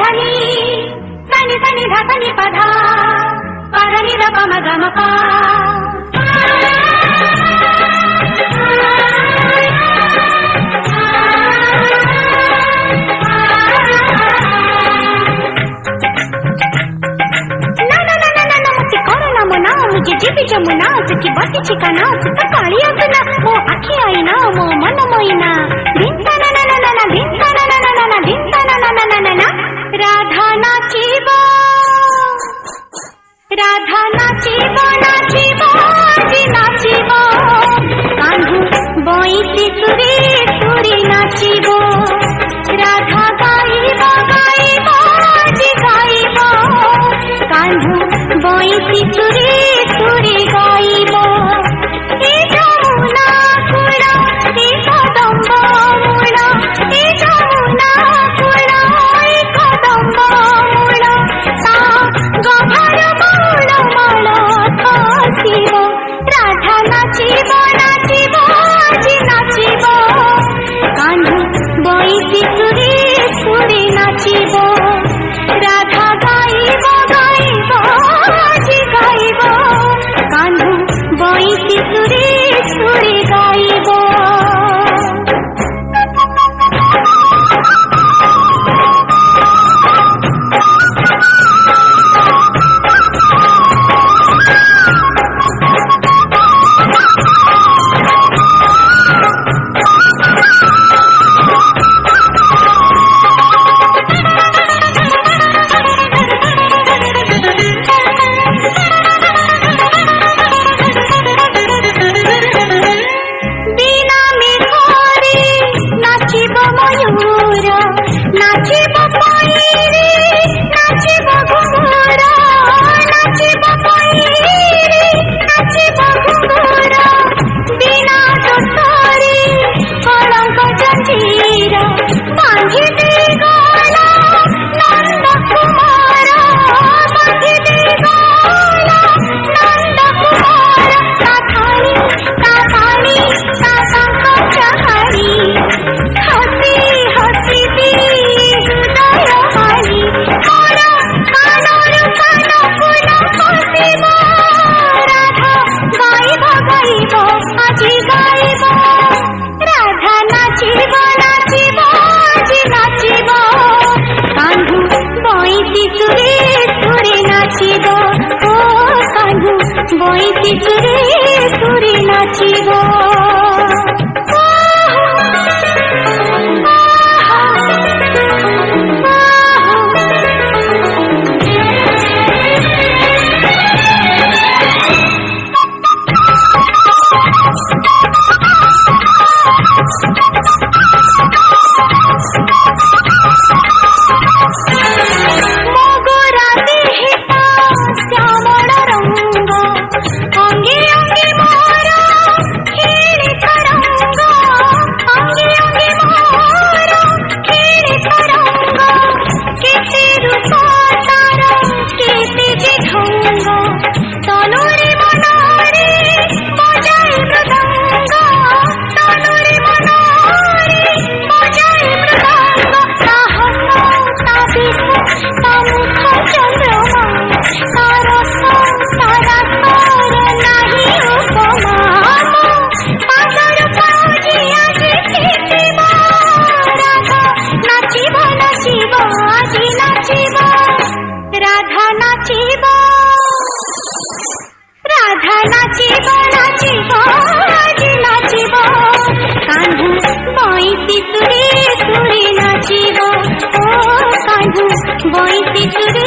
धनी सनि सनि धा सनि पधा पधनि ध प म ग म प जीवी जमुना सुखी बसी ठिकाना सुख कालिया बिना मो आखी आईना मो मन मोइना धिंता ना ना ना ना ना धिंता ना ना ना ना ना धिंता ना ना ना ना ना ना राधा नाचिबो नाचिबो जी नाचिबो कान्हू बोईती सुरी सुरी नाचिबो राधा गाइबो गाइबो जी गाइबो कान्हू बोईती सुरी सुरी गाइबो ए जमुना कुड़ा ए कदम्ब मूल ए जमुना कुड़ा ए कदम्ब मूल ता गभर मूल माल खसिबो राधा नाचिबो नाचिबो जी नाचिबो कान्हू बोईती सुरी सुरी नाचिबो राधा गाइबो गाइबो जी गाइबो कान्हू बोईती सुरी सुरी गाइबो बोईती सुरी सुरी नाचिबो बोईती सुरी